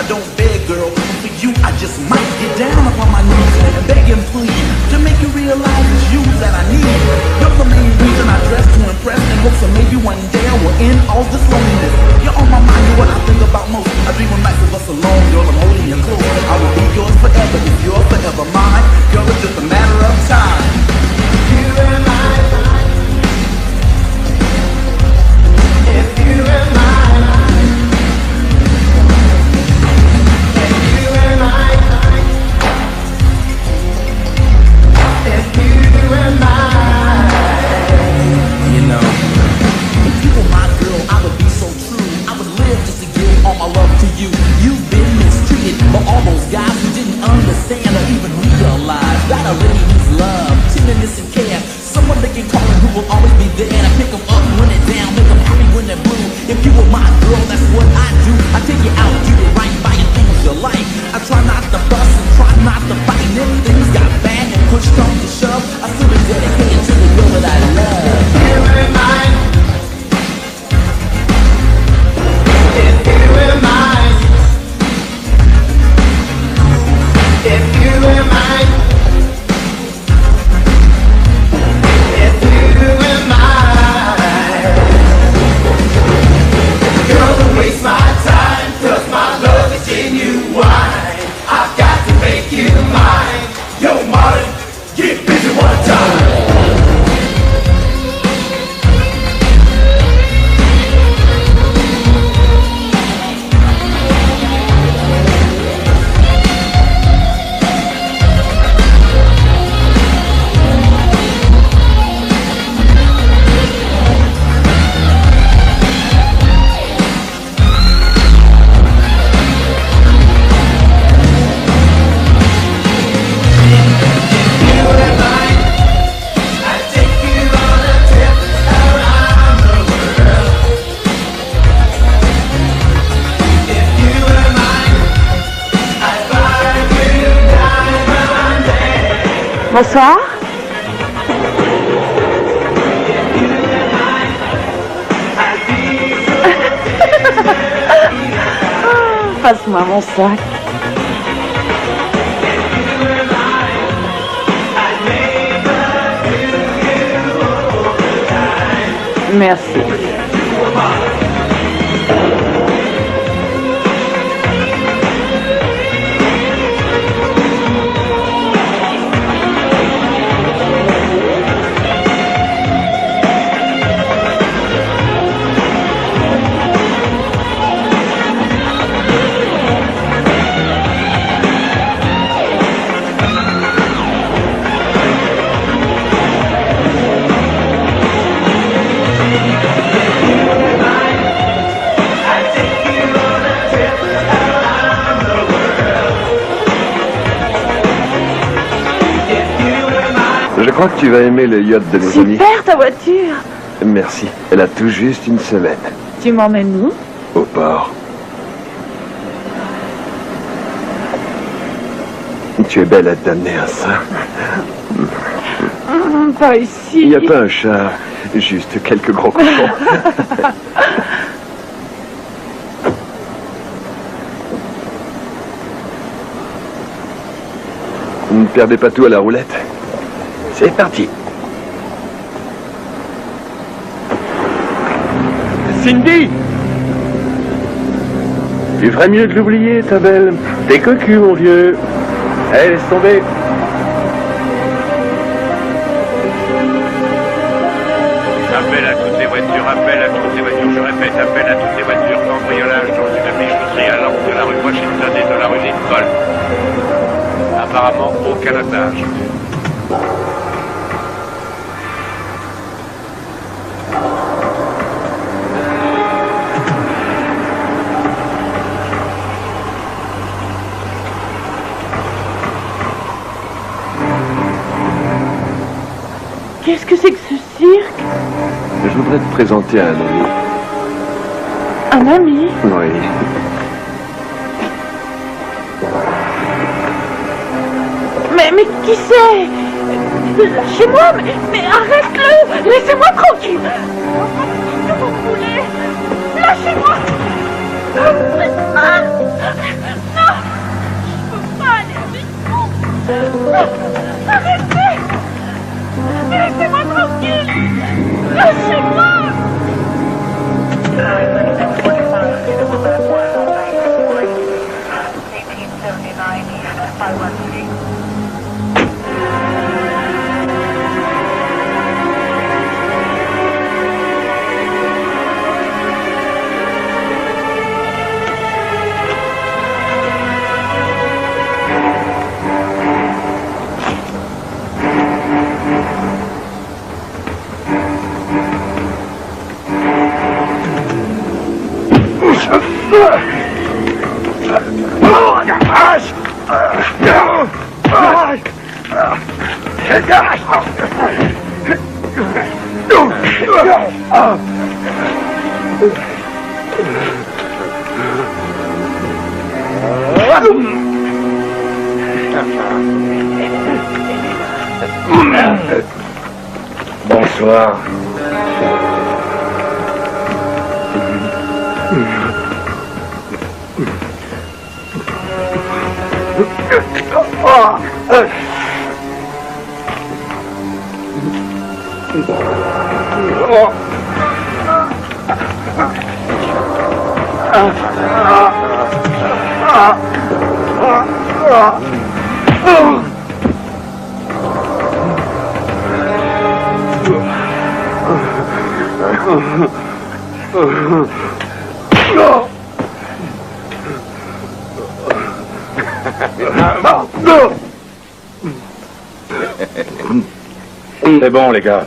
I don't beg, girl, but for you, I just might get down upon my knees and beg and plead to make you realize it's you that I need. You're the main reason I dress to impress and hope so maybe one day I will end all this loneliness. You're on my mind, you're what I think about most. I dream of nights of us alone, girl, I'm holding you close. I will be yours forever if you're forever mine. Girl, it's just a matter of time. You and I. If you and I. You know, if you were my girl, I would be so true. I would live just to give all my love to you. You've been mistreated by all those guys who didn't understand or even realize that I really need love, tenderness and care. Someone they can call and who will always be there to pick them up when they're down, make them happy when they're blue. If you were my girl, that's what I do. I take you out, do it right, buy you things you like. I try not to fuss and try not to fight. And if things got bad and push come to shove, I still be dedicated to the girl that I love. You and mine. If you and mine. If you and mine. If you and mine. Girl, don't waste my time, 'cause my love is genuine. I've got to make you mine. Yo, Martin, get busy one time. Bonsoir. Passe-moi mon sac. Merci. Je crois que tu vas aimer le yacht de mes amis. Super ta voiture. Merci. Elle a tout juste une semaine. Tu m'emmènes où? Au port. Tu es belle à te donner à ça. Pas ici. Il n'y a pas un chat, juste quelques gros cochons. Ne perdez pas tout à la roulette. C'est parti. Cindy! Tu ferais mieux de l'oublier, ta belle. T'es cocu, mon vieux. Allez, laisse tomber. Appel à toutes les voitures, appel à toutes les voitures. Je répète, appel à toutes les voitures. Cambriolage dans une bijouterie à l'angle de la rue Washington et de la rue Lincoln. Apparemment, aucun otage. Qu'est-ce que c'est que ce cirque? Je voudrais te présenter à un ami. Un ami? Oui. Mais qui c'est? Lâchez-moi, mais arrête-le! Laissez-moi tranquille! Que vous voulez? Lâchez-moi! Arrêtez! Laissez-moi tranquille! Lâchez-moi! Bonsoir. C'est bon, les gars.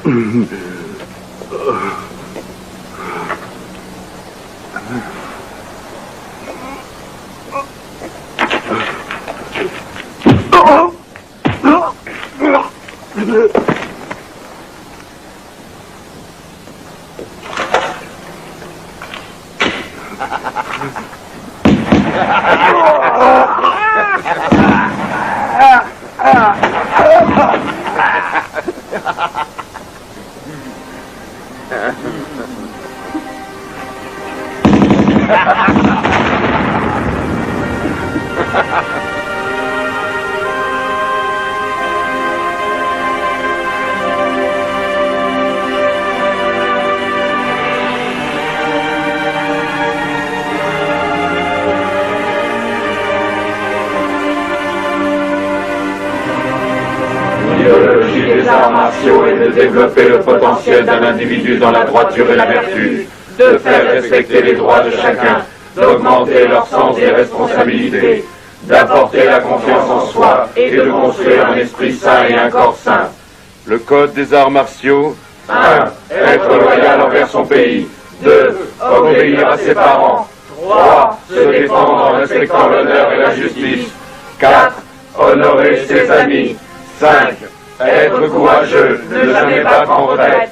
L'idéologie des arts martiaux est de développer le potentiel d'un individu dans la droiture et la vertu, de faire respecter les droits de chacun, d'augmenter leur sens des responsabilités, d'apporter la confiance en soi et de construire un esprit sain et un corps sain. Le code des arts martiaux. 1. Être loyal envers son pays. 2. Obéir à ses parents. 3. Se défendre en respectant l'honneur et la justice. 4. Honorer ses amis. 5. Être courageux, ne jamais battre en retraite.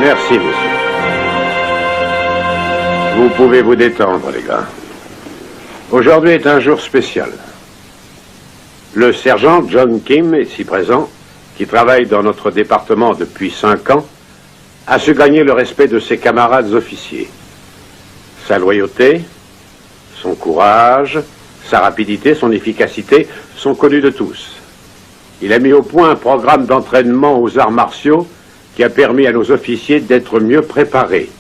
Merci, monsieur. Vous pouvez vous détendre, les gars. Aujourd'hui est un jour spécial. Le sergent John Kim, ici présent, qui travaille dans notre département depuis 5 ans, a su gagner le respect de ses camarades officiers. Sa loyauté, son courage, Sa rapidité, son efficacité sont connus de tous. Il a mis au point un programme d'entraînement aux arts martiaux qui a permis à nos officiers d'être mieux préparés.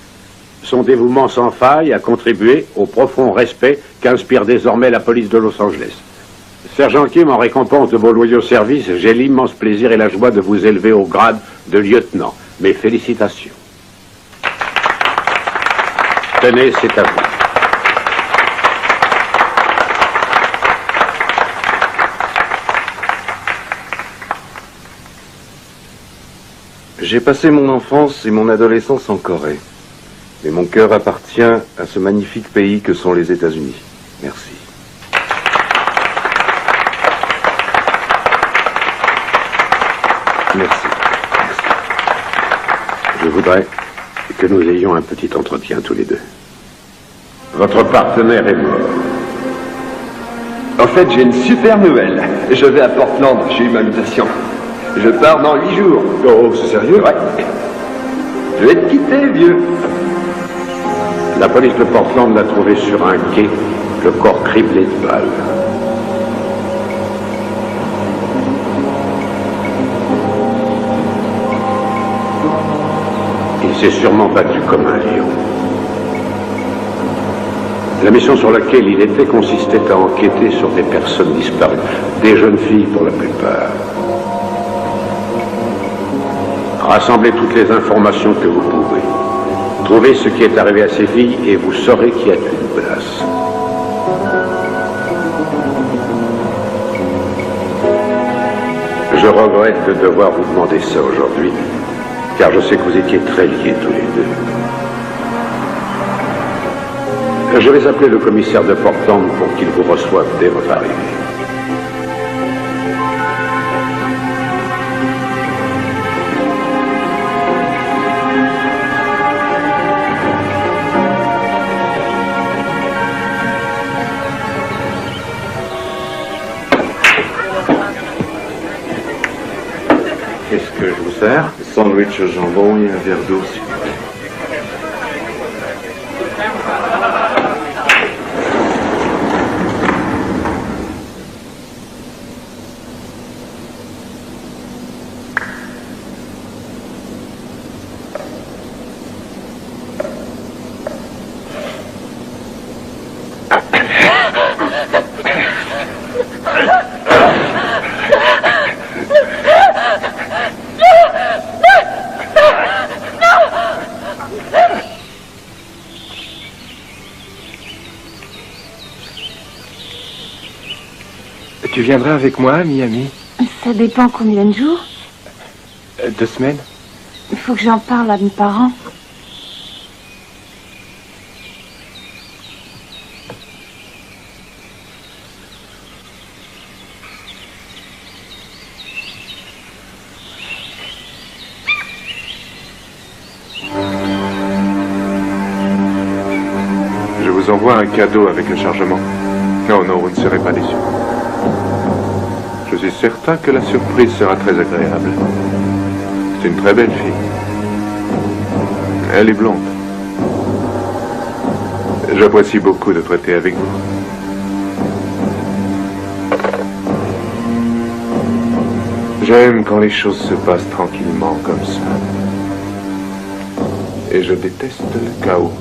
Son dévouement sans faille a contribué au profond respect qu'inspire désormais la police de Los Angeles. Sergent Kim, en récompense de vos loyaux services, j'ai l'immense plaisir et la joie de vous élever au grade de lieutenant. Mes félicitations. Tenez, c'est à vous. J'ai passé mon enfance et mon adolescence en Corée. Mais mon cœur appartient à ce magnifique pays que sont les États-Unis. Merci. Merci. Je voudrais que nous ayons un petit entretien tous les deux. Votre partenaire est mort. En fait, j'ai une super nouvelle. Je vais à Portland, j'ai eu ma mutation. Je pars dans 8 jours. Oh, c'est sérieux? Ouais. Je vais te quitter, vieux. La police de Portland l'a trouvé sur un quai, le corps criblé de balles. Il s'est sûrement battu comme un lion. La mission sur laquelle il était consistait à enquêter sur des personnes disparues, des jeunes filles pour la plupart. Rassemblez toutes les informations que vous pouvez. Trouvez ce qui est arrivé à ces filles et vous saurez qui a tué Nicolas. Je regrette de devoir vous demander ça aujourd'hui, car je sais que vous étiez très liés tous les deux. Je vais appeler le commissaire de Portland pour qu'il vous reçoive dès votre arrivée. Qu'est-ce que je vous sers? Sandwich au jambon et un verre d'eau, s'il vous plaît. Tu viendras avec moi à Miami? Ça dépend combien de jours. 2 semaines? Il faut que j'en parle à mes parents. Je vous envoie un cadeau avec le chargement. Non, vous ne serez pas déçus. Je suis certain que la surprise sera très agréable. C'est une très belle fille. Elle est blonde. J'apprécie beaucoup de traiter avec vous. J'aime quand les choses se passent tranquillement comme ça. Et je déteste le chaos.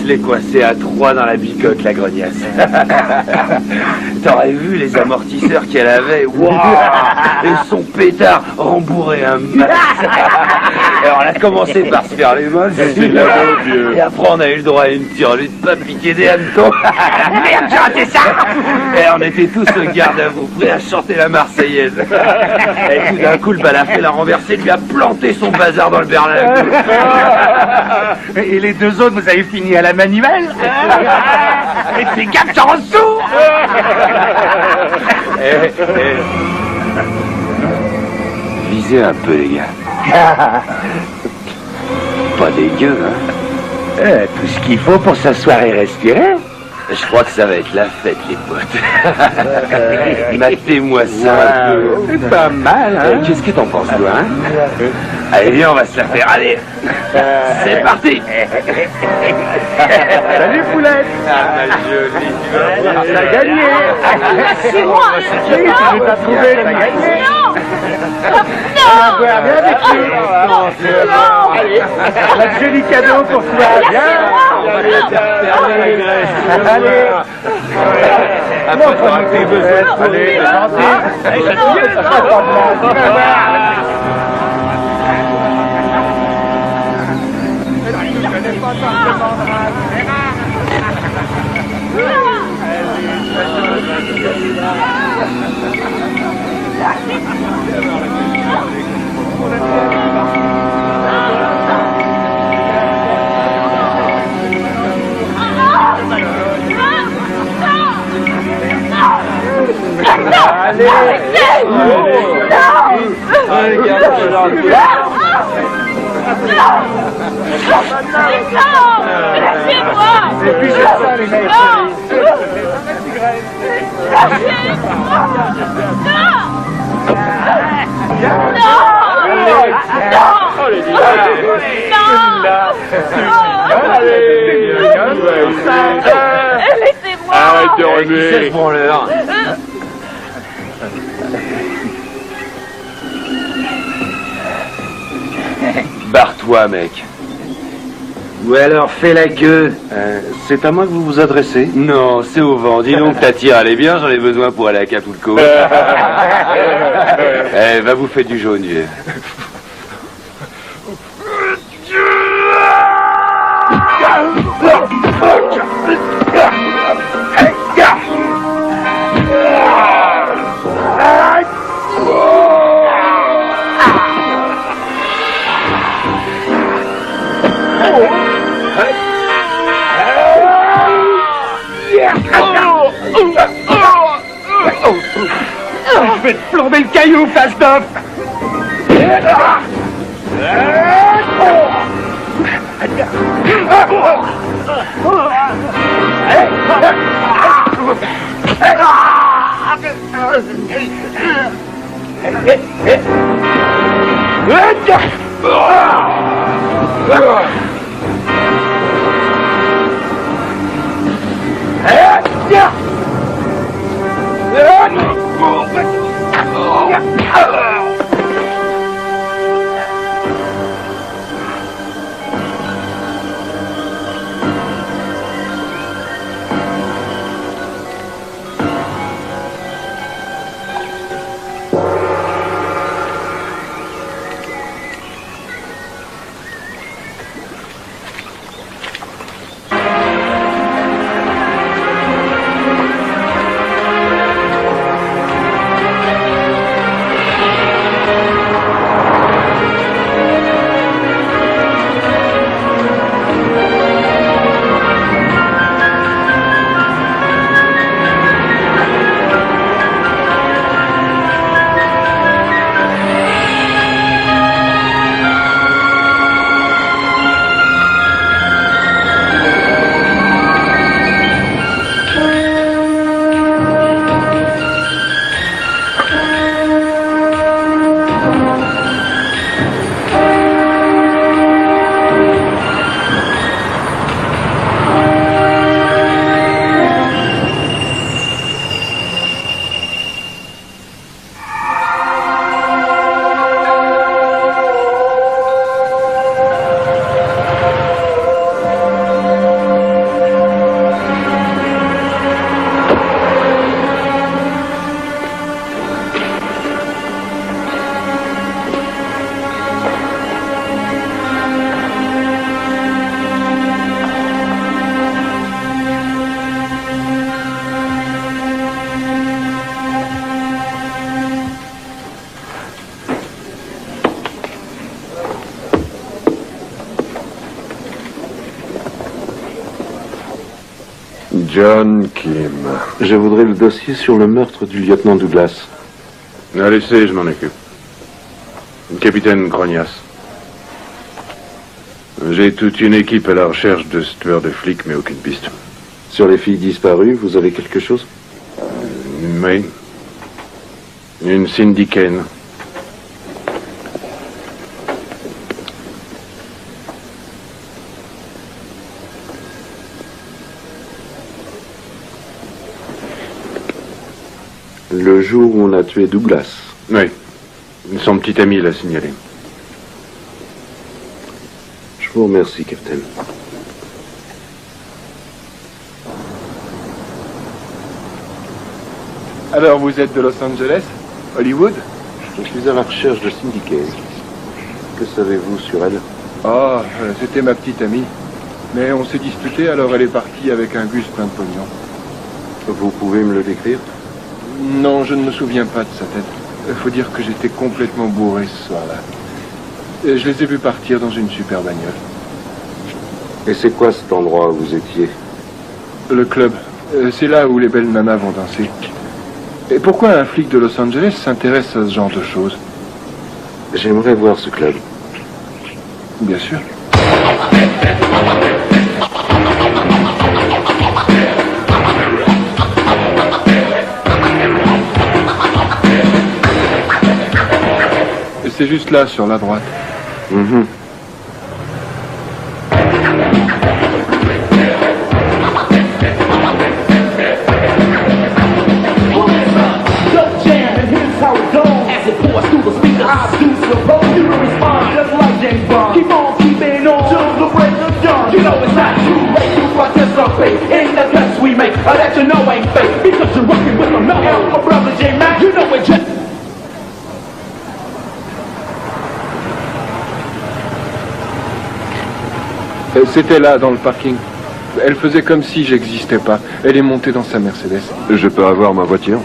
Elle est coincée à 3 dans la bicoque, la grognasse. T'aurais vu les amortisseurs qu'elle avait? Waouh! Et son pétard rembourré un max. Alors là, a commencé par se faire les mains, et après on a eu le droit à une tirelute, pas piquer des hannetons. Merde, j'ai raté ça. Et on était tous au garde à vous, prêts à chanter la Marseillaise. Et tout d'un coup, le balafré l'a renversé, lui a planté son bazar dans le berlingot. Et les deux autres, vous avez fini à la manivelle? Et fais gaffe, t'en ressous. Visez un peu, les gars. Pas dégueu, hein. Tout ce qu'il faut pour s'asseoir et respirer. Je crois que ça va être la fête, les potes. Matez-moi ça. C'est pas mal, hein. Qu'est-ce que t'en penses, toi, hein? Allez, viens, on va se la faire. Allez, c'est parti. Salut, Poulette. Ma jolie. T'as gagné. C'est moi. Oui, tu veux t'as trouvé, t'as gagné. Viens avec nous. Allez, un joli cadeau pour toi. Viens. Allez. Après, t'auras tes besoins. Allez, gentil. Et puis c'est ça, les mecs. Laissez-moi. Arrête de remuer. Barre-toi, mec. Ou alors fais la queue. C'est à moi que vous vous adressez? Non, c'est au vent. Dis donc, ta tire, elle est bien, j'en ai besoin pour aller à Acapulco. Eh, va bouffer du jaune, vieux. Je vais te plomber le caillou, face d'off. John Kim. Je voudrais le dossier sur le meurtre du lieutenant Douglas. Laissez, je m'en occupe. Capitaine Grognas. J'ai toute une équipe à la recherche de ce tueur de flics, mais aucune piste. Sur les filles disparues, vous avez quelque chose? Oui. Une Cindy Kane. Le jour où on a tué Douglas. Oui. Son petit ami l'a signalé. Je vous remercie, Capitaine. Alors, vous êtes de Los Angeles? Hollywood? Je suis à la recherche de Cindy Kane. Que savez-vous sur elle? Ah, c'était ma petite amie. Mais on s'est disputé, alors elle est partie avec un bus plein de pognon. Vous pouvez me le décrire? Non, je ne me souviens pas de sa tête. Il faut dire que j'étais complètement bourré ce soir-là. Et je les ai vus partir dans une super bagnole. Et c'est quoi cet endroit où vous étiez? Le club. C'est là où les belles nanas vont danser. Et pourquoi un flic de Los Angeles s'intéresse à ce genre de choses? J'aimerais voir ce club. Bien sûr. Et c'est juste là, sur la droite. Mhm. C'était là, dans le parking. Elle faisait comme si j'existais pas. Elle est montée dans sa Mercedes. Je peux avoir ma voiture?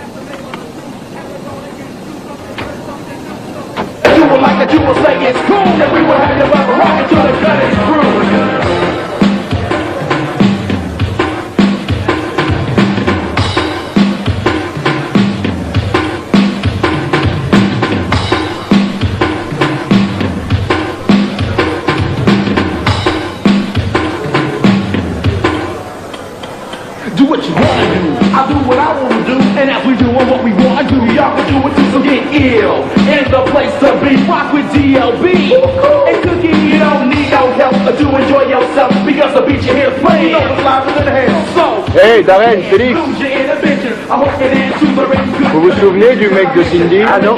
Do what you wanna do, I'll do what I wanna do, and as we doing what we wanna do, y'all can do it too, so get ill. In the place to be, rock with DLB. And Cookie, you don't need no help to enjoy yourself, because the beat you hear playing, you know it's live than hell. So, Hey, Darren, Félix, lose your inhibition, I hope it into the ring. vous vous souvenez du mec de Cindy? Ah non,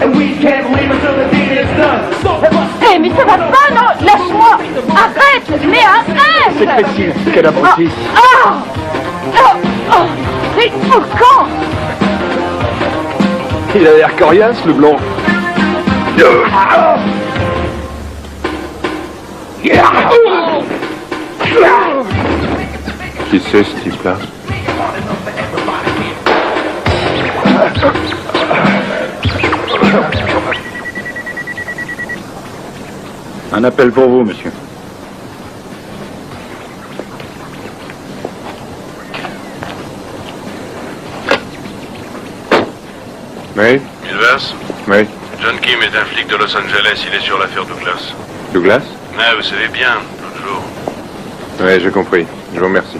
and we can't leave until the deed is done. So, Eh, mais ça va pas, non? Lâche-moi! Arrête! Mais arrête! C'est Christine, quelle abrutie. Ah! Oh, c'est épouvant! Il a l'air coriace, le blond. Qui c'est ce type-là? Un appel pour vous, monsieur. Oui? Silvers, Oui. John Kim est un flic de Los Angeles, il est sur l'affaire Douglas. Douglas? Ah, vous savez bien, l'autre jour. Oui, j'ai compris. Je vous remercie.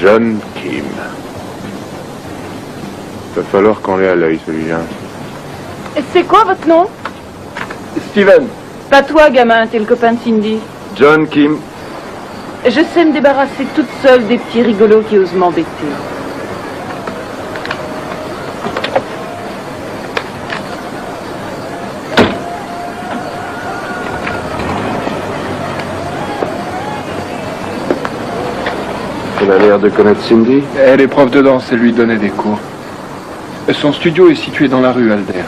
John Kim. Va falloir qu'on l'ait à l'œil, celui-là. C'est quoi votre nom? Steven. Pas toi, gamin, t'es le copain de Cindy. John Kim. Je sais me débarrasser toute seule des petits rigolos qui osent m'embêter. Elle a l'air de connaître Cindy. Elle est prof de danse et lui donnait des cours. Son studio est situé dans la rue Alder.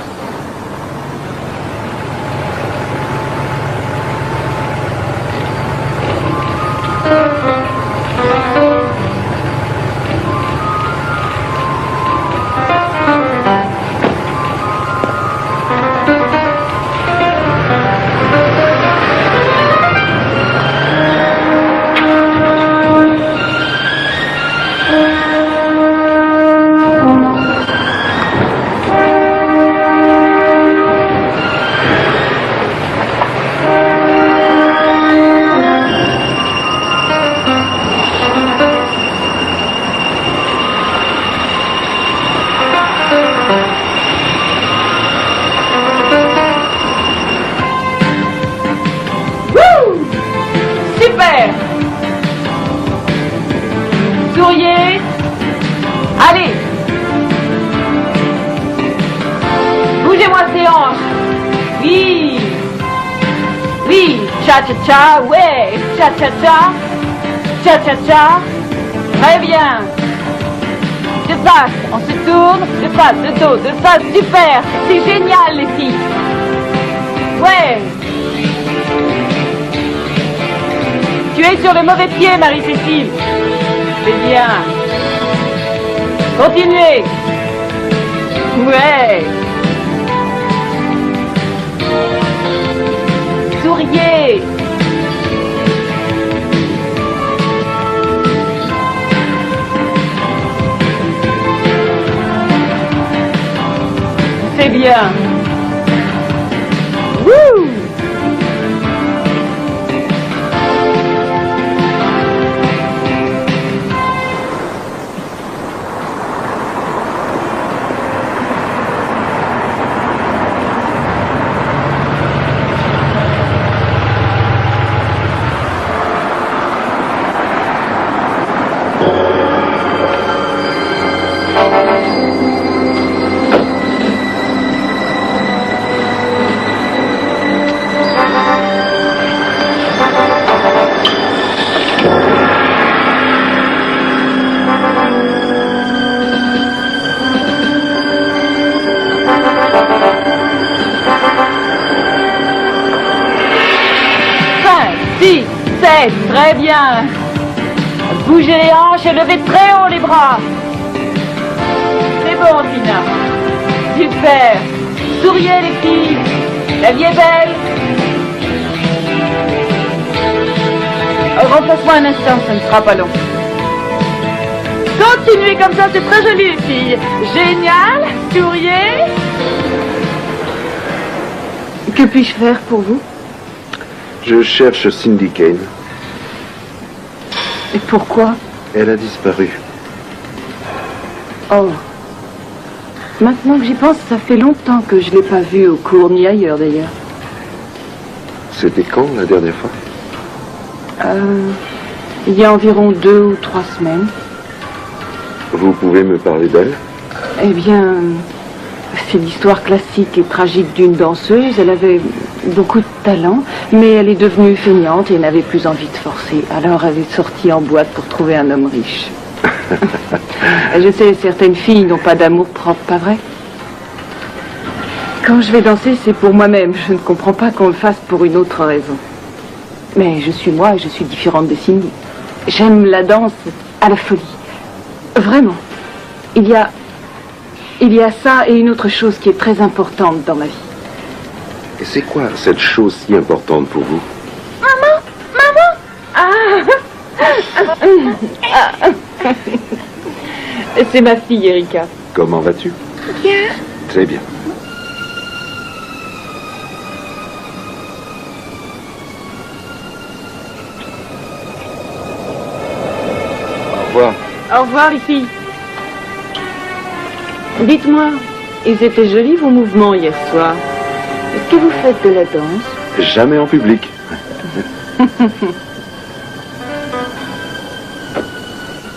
tes hanches. Oui. Oui, cha-cha-cha, ouais, cha-cha-cha. Cha-cha-cha. Très bien. De face, on se tourne, de face, de dos, de face, super. C'est génial, les filles. Ouais. Tu es sur le mauvais pied, Marie-Cécile. C'est bien. Continuez. Ouais. Souriez. C'est bien. Wouh! Très bien. Bougez les hanches et levez très haut les bras. C'est bon, Tina. Super. Souriez, les filles. La vie est belle. Remplace-moi un instant, ça ne sera pas long. Continuez comme ça, c'est très joli, les filles. Génial. Souriez. Que puis-je faire pour vous? Je cherche Cindy Kane. Et pourquoi? Elle a disparu. Oh. Maintenant que j'y pense, ça fait longtemps que je ne l'ai pas vue au cours, ni ailleurs d'ailleurs. C'était quand la dernière fois? Il y a environ 2 ou 3 semaines. Vous pouvez me parler d'elle? Eh bien, c'est l'histoire classique et tragique d'une danseuse. Elle avait beaucoup de talent, mais elle est devenue feignante et n'avait plus envie de forcer. Alors elle est sortie en boîte pour trouver un homme riche. Je sais, certaines filles n'ont pas d'amour propre, pas vrai? Quand je vais danser, c'est pour moi-même. Je ne comprends pas qu'on le fasse pour une autre raison. Mais je suis moi et je suis différente de Cindy. J'aime la danse à la folie. Vraiment. Il y a ça et une autre chose qui est très importante dans ma vie. Et c'est quoi cette chose si importante pour vous? C'est ma fille, Erika. Comment vas-tu? Bien. Très bien. Au revoir. Au revoir, les filles. Dites-moi, ils étaient jolis vos mouvements hier soir. Est-ce que vous faites de la danse? Jamais en public.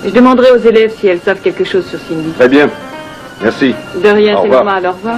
Je demanderai aux élèves si elles savent quelque chose sur Cindy. Très bien. Merci. De rien, Au c'est revoir. normal. Au revoir.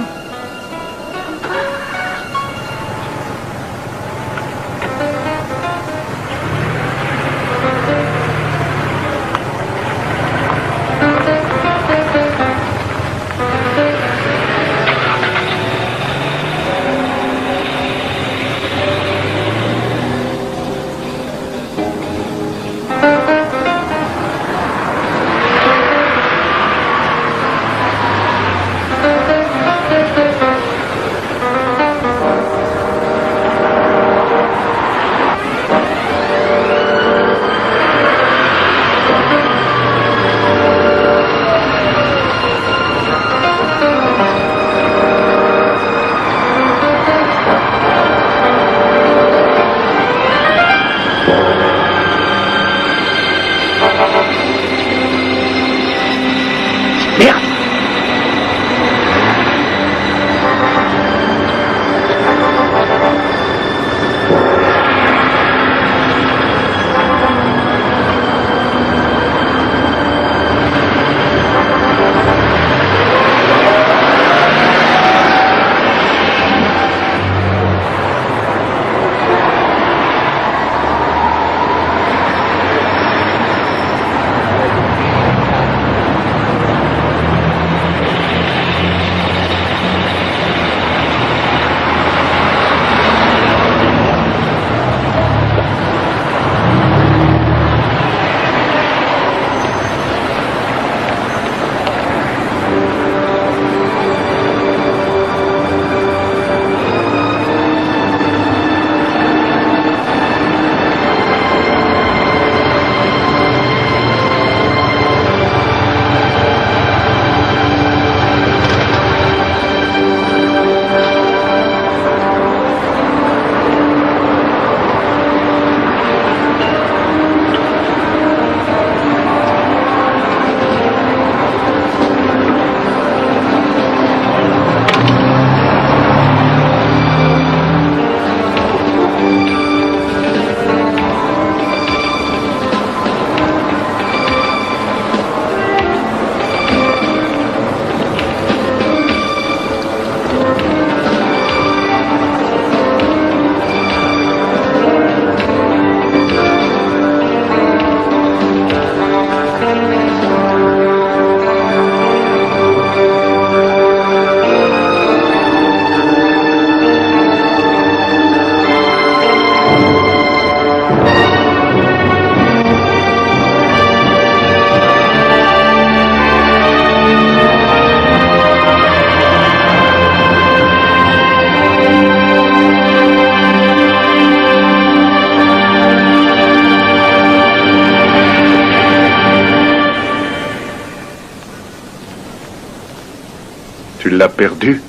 perdu.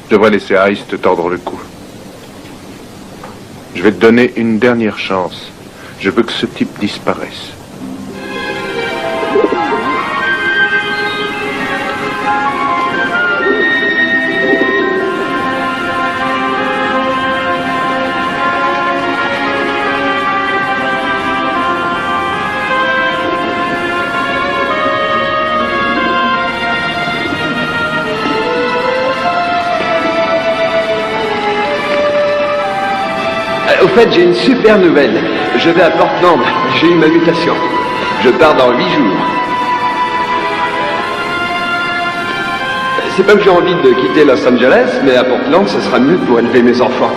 Je devrais laisser Ice te tordre le cou. Je vais te donner une dernière chance. Je veux que ce type disparaisse. Au fait, j'ai une super nouvelle. Je vais à Portland. J'ai eu ma mutation. Je pars dans 8 jours. C'est pas que j'ai envie de quitter Los Angeles, mais à Portland, ce sera mieux pour élever mes enfants.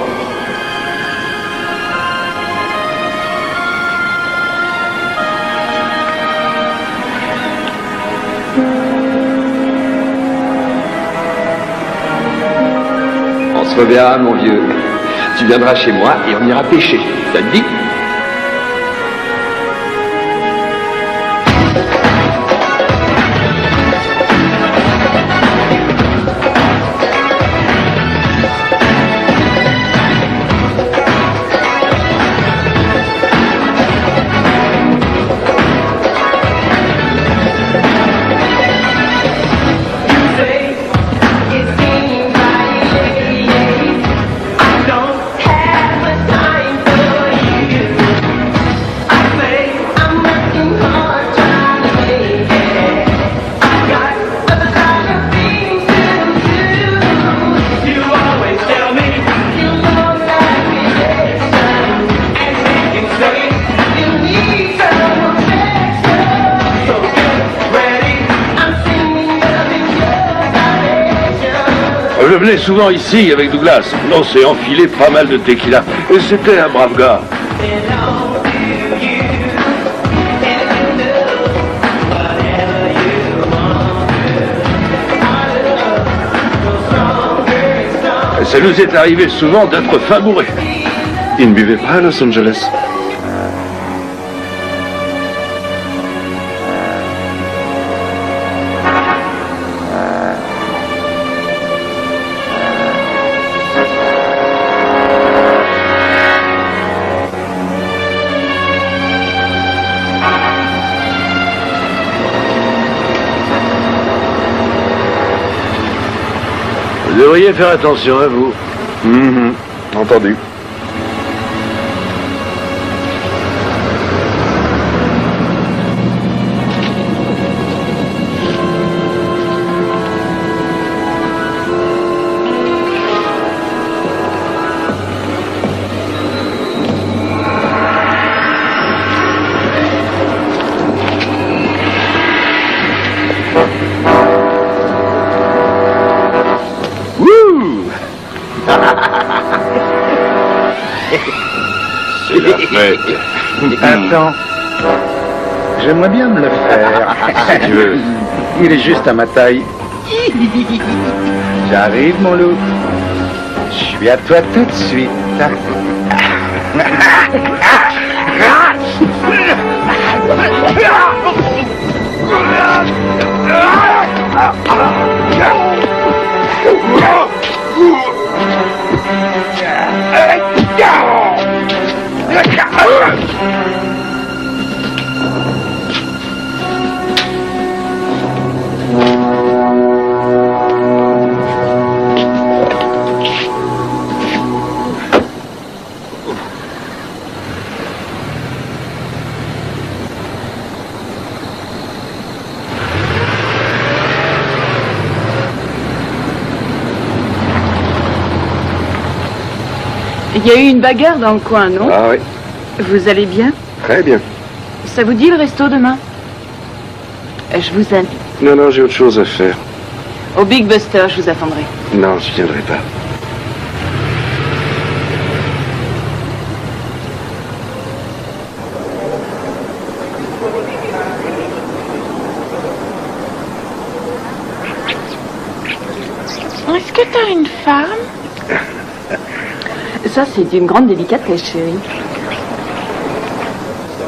On se reverra, mon vieux. Tu viendras chez moi et on ira pêcher. Ça te dit? Je venais souvent ici avec Douglas. On s'est enfilé pas mal de tequila. Et c'était un brave gars. Et ça nous est arrivé souvent d'être fin bourrés. Il ne buvait pas à Los Angeles. Vous devriez faire attention à vous. Entendu. C'est la fête. Attends. J'aimerais bien me le faire. Si tu veux. Il est juste à ma taille. J'arrive, mon loup. Je suis à toi tout de suite. Il y a eu une bagarre dans le coin, non? Ah oui, Vous allez bien? très bien. Ça vous dit le resto demain? Je vous aime. Non, j'ai autre chose à faire. Au Big Buster, je vous attendrai. Non, je viendrai pas. Est-ce que t'as une femme? Ça, c'est une grande délicatesse, chérie.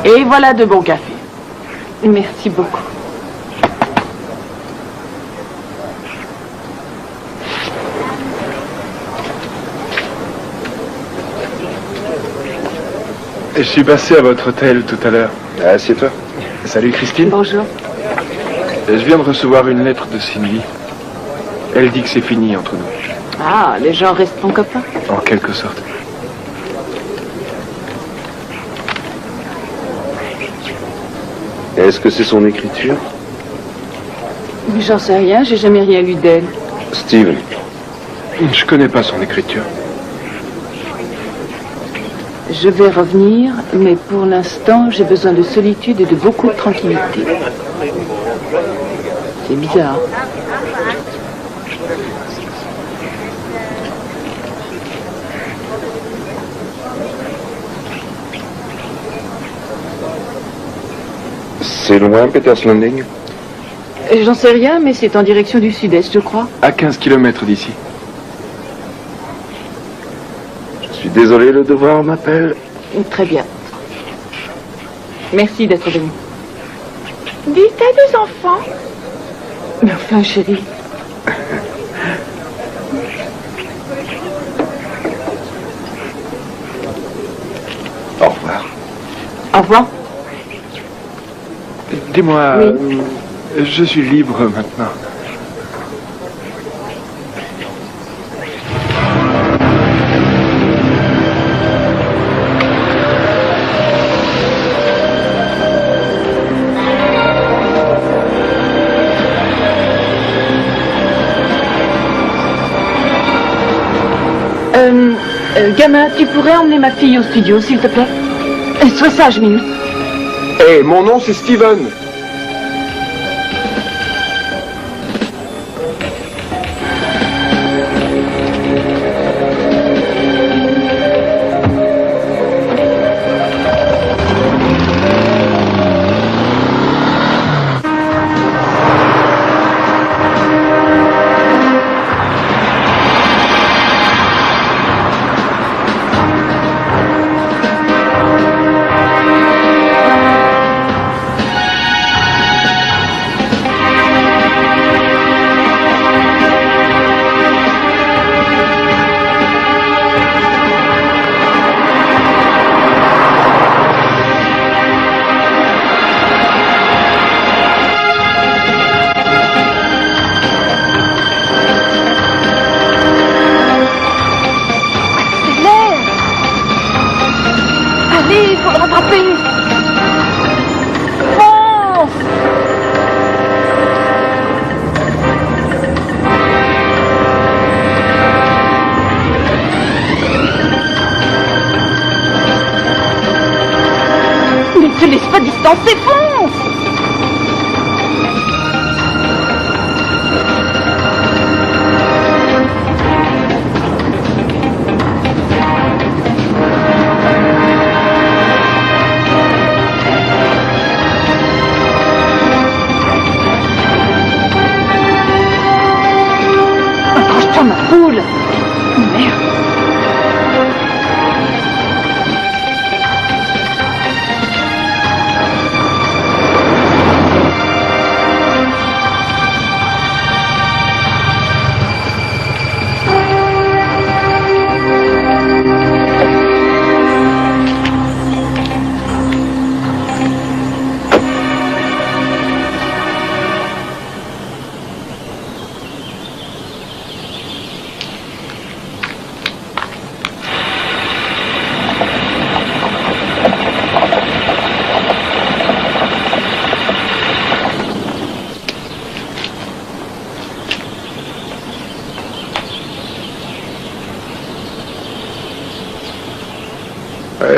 Et voilà de bons cafés. Merci beaucoup. Je suis passé à votre hôtel tout à l'heure. Assieds-toi. Salut Christine. Bonjour. Je viens de recevoir une lettre de Sylvie. Elle dit que c'est fini entre nous. Ah, les gens resteront copains. En quelque sorte. Est-ce que c'est son écriture? Mais j'en sais rien, j'ai jamais rien lu d'elle. Steven. Je connais pas son écriture. Je vais revenir, mais pour l'instant, j'ai besoin de solitude et de beaucoup de tranquillité. C'est bizarre. C'est loin, Peters Landing? J'en sais rien, mais c'est en direction du sud-est, je crois. À 15 km d'ici. Je suis désolé, le devoir m'appelle. Très bien. Merci d'être venu. Dis, t'as des enfants? Mais enfin, chérie. Au revoir. Au revoir. Dis-moi, Oui. Je suis libre maintenant. Gamin, tu pourrais emmener ma fille au studio, s'il te plaît? Sois sage, minute. Hé, mon nom c'est Steven. Allez, il faut le rattraper. Fonce! Ne te laisse pas distancer, fonce! Accroche-toi, ma poule! Merde!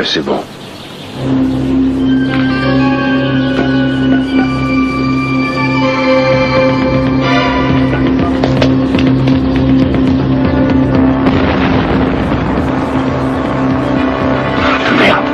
C'est bon. Merde.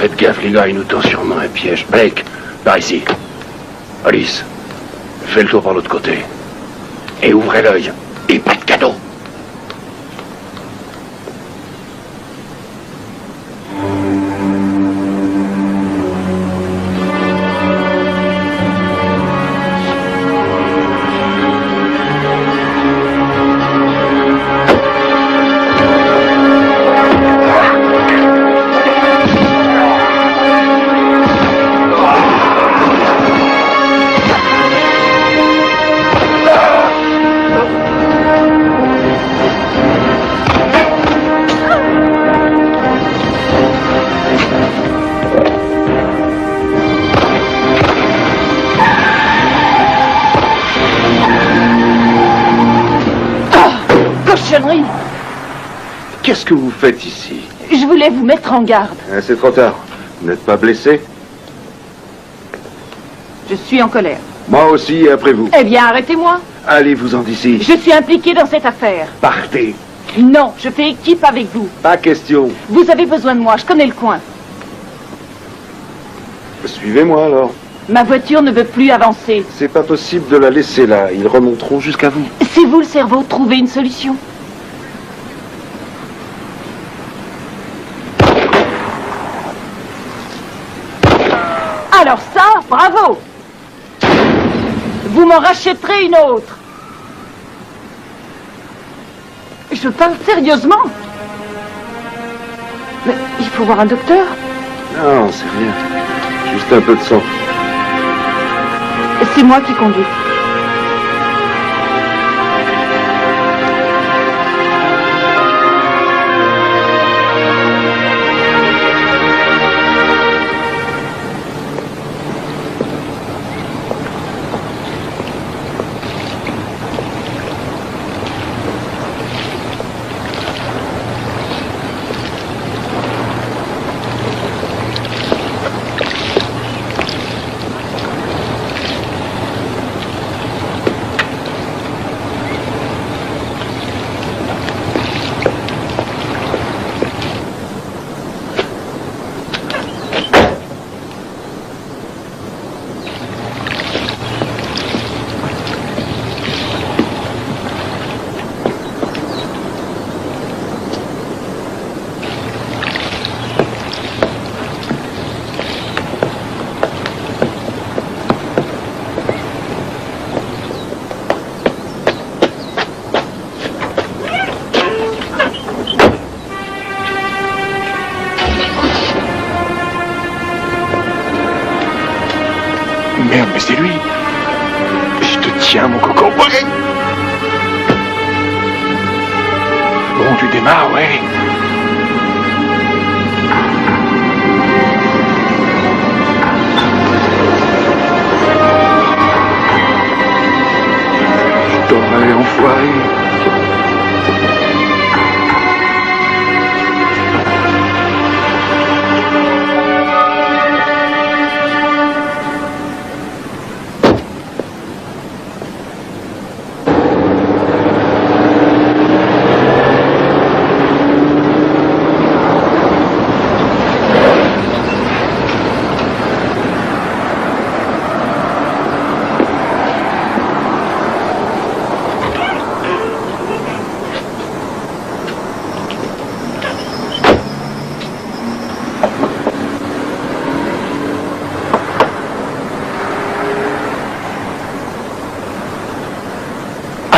Faites gaffe, les gars, il nous tend sûrement un piège. Blake, par ici. Alice, fais le tour par l'autre côté. Et ouvrez l'œil. Et pas de cadeau. Qu'est-ce que vous faites ici? Je voulais vous mettre en garde. C'est trop tard. Vous n'êtes pas blessé? Je suis en colère. Moi aussi, et après vous. Eh bien, arrêtez-moi. Allez-vous-en d'ici. Je suis impliquée dans cette affaire. Partez. Non, je fais équipe avec vous. Pas question. Vous avez besoin de moi, je connais le coin. Suivez-moi alors. Ma voiture ne veut plus avancer. C'est pas possible de la laisser là. Ils remonteront jusqu'à vous. C'est vous le cerveau, trouvez une solution. Alors ça, bravo! Vous m'en rachèterez une autre. Je parle sérieusement. Mais il faut voir un docteur. Non, c'est rien. Juste un peu de sang. C'est moi qui conduis. Merde, mais c'est lui. Je te tiens, mon coco. Ouais. Bon, tu démarres, ouais. Je t'aurais enfoiré.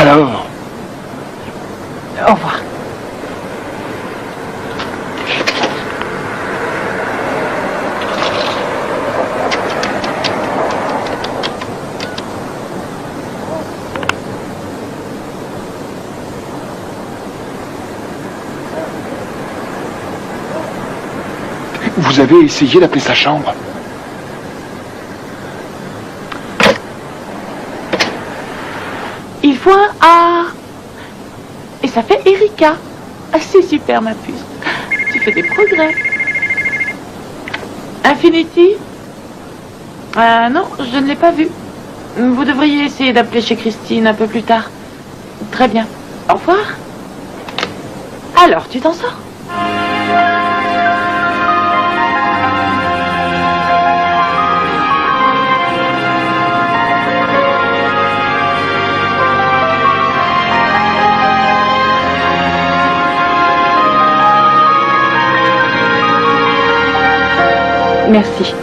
Alors, Au revoir. vous avez essayé d'appeler sa chambre? Il faut un A. Et ça fait Erika. Ah, c'est super, ma puce. Tu fais des progrès. Infinity? Non, je ne l'ai pas vu. Vous devriez essayer d'appeler chez Christine un peu plus tard. Très bien. Au revoir. Alors, tu t'en sors? Merci.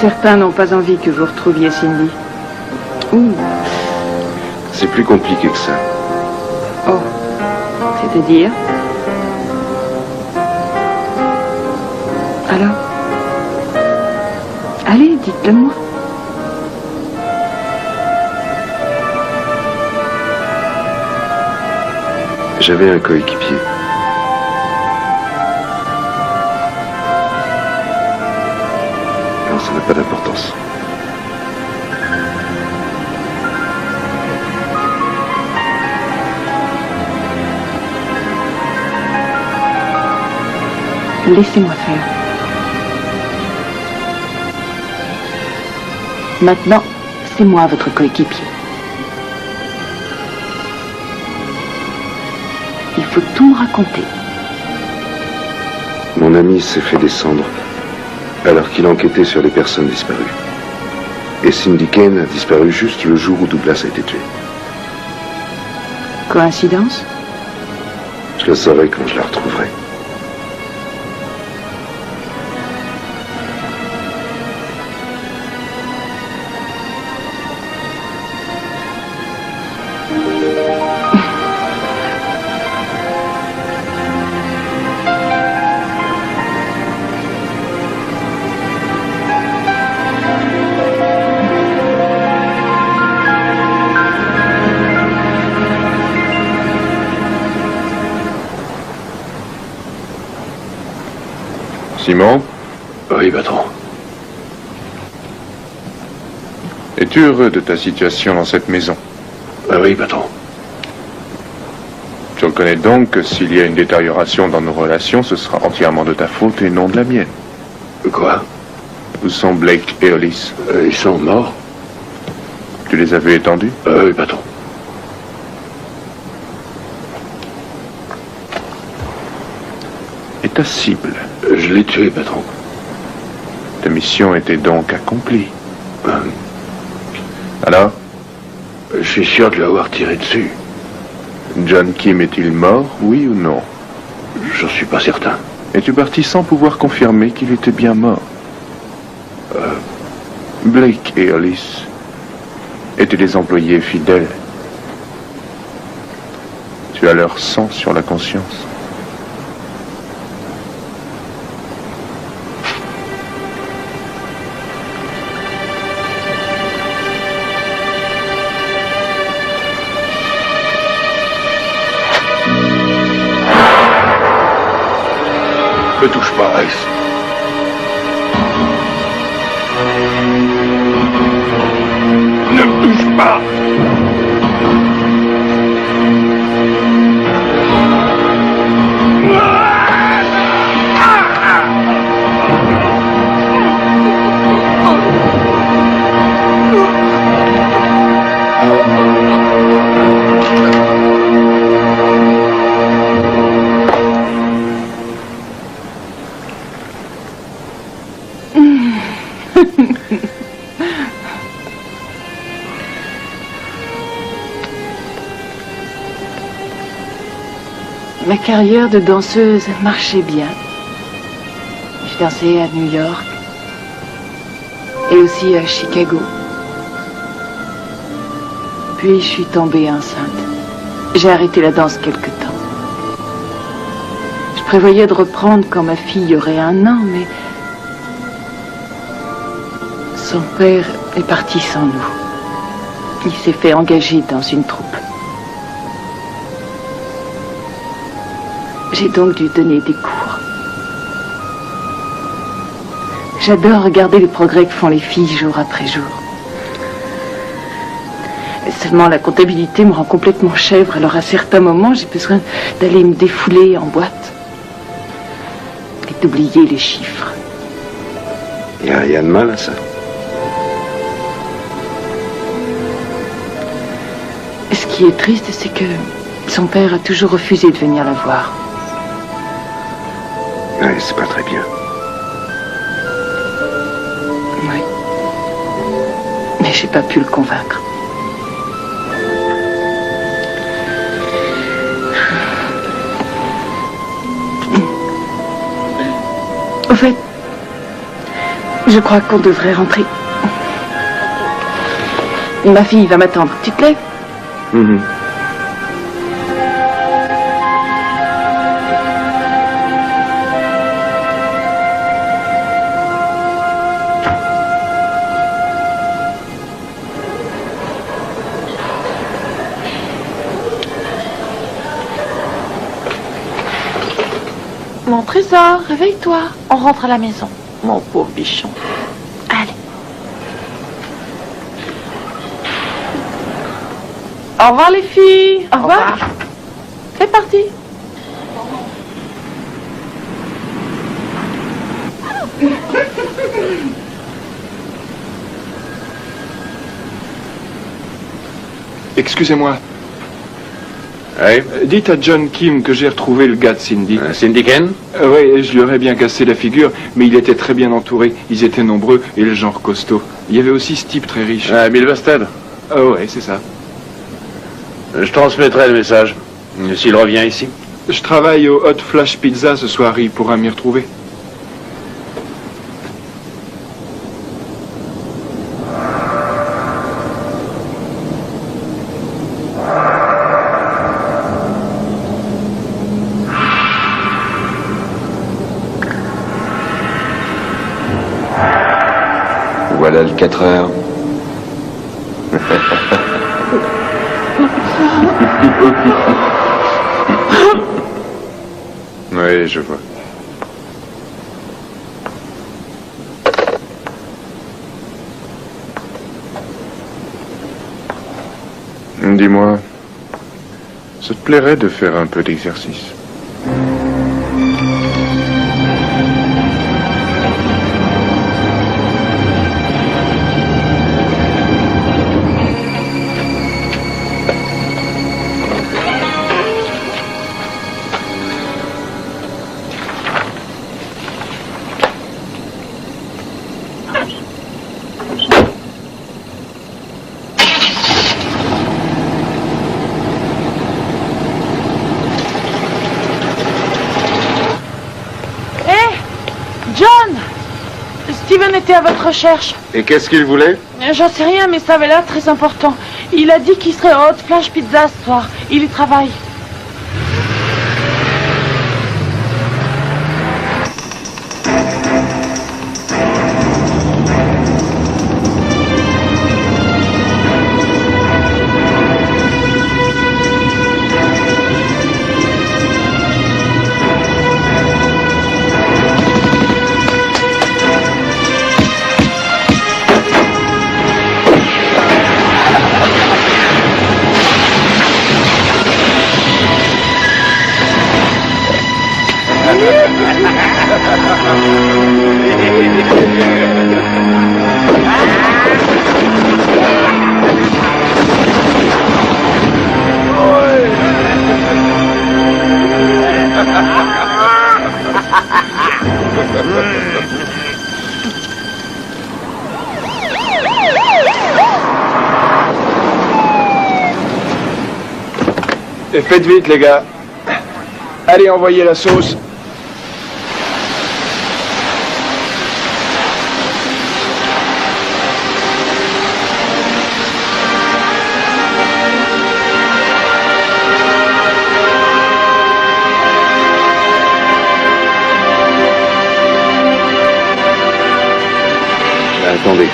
Certains n'ont pas envie que vous retrouviez Cindy. Ouh. C'est plus compliqué que ça. Oh. C'est-à-dire? Alors? Allez, dites-le-moi. J'avais un coéquipier. Non, ça n'a pas d'importance. Laissez-moi faire. Maintenant, c'est moi votre coéquipier. Il faut tout me raconter. Mon ami s'est fait descendre alors qu'il enquêtait sur les personnes disparues. Et Cindy Kane a disparu juste le jour où Douglas a été tué. Coïncidence? Je le saurai quand je la retrouverai. Simon? Oui, patron. Es-tu heureux de ta situation dans cette maison? Oui, patron. Tu reconnais donc que s'il y a une détérioration dans nos relations, ce sera entièrement de ta faute et non de la mienne. Quoi? Où sont Blake et Hollis? Ils sont morts. Tu les as vus étendus? Oui, patron. Et ta cible? Je l'ai tué, patron. Ta mission était donc accomplie. Alors? Je suis sûr de lui avoir tiré dessus. John Kim est-il mort, oui ou non? J'en suis pas certain. Es-tu parti sans pouvoir confirmer qu'il était bien mort? Blake et Hollis étaient des employés fidèles. Tu as leur sang sur la conscience. Ne touche pas, Rex. Ne me touche pas. Ma carrière de danseuse marchait bien. Je dansais à New York et aussi à Chicago. Puis je suis tombée enceinte. J'ai arrêté la danse quelque temps. Je prévoyais de reprendre quand ma fille aurait 1 an, mais son père est parti sans nous. Il s'est fait engager dans une troupe. J'ai donc dû donner des cours. J'adore regarder les progrès que font les filles jour après jour. Seulement la comptabilité me rend complètement chèvre, alors à certains moments j'ai besoin d'aller me défouler en boîte et d'oublier les chiffres. Il n'y a rien de mal à ça. Ce qui est triste, c'est que son père a toujours refusé de venir la voir. Ouais, c'est pas très bien. Oui. Mais j'ai pas pu le convaincre. Au fait, je crois qu'on devrait rentrer. Ma fille va m'attendre. Tu te lèves? Mon trésor, réveille-toi. On rentre à la maison. Mon pauvre bichon. Allez. Au revoir les filles. Au revoir. C'est parti. Excusez-moi. Oui. Dites à John Kim que j'ai retrouvé le gars de Cindy. Cindy Ken? Oui, je lui aurais bien cassé la figure, mais il était très bien entouré. Ils étaient nombreux et le genre costaud. Il y avait aussi ce type très riche. Bill Bastard. Ah ouais, c'est ça. Je transmettrai le message. S'il revient ici. Je travaille au Hot Flash Pizza ce soir, il pourra m'y retrouver. Voilà le 4 heures. Oui, je vois. Dis-moi, ça te plairait de faire un peu d'exercice? Steven était à votre recherche. Et qu'est-ce qu'il voulait? J'en sais rien, mais ça avait l'air très important. Il a dit qu'il serait au Hot Flash Pizza ce soir. Il y travaille. Et faites vite, les gars. Allez, envoyez la sauce. Attendez.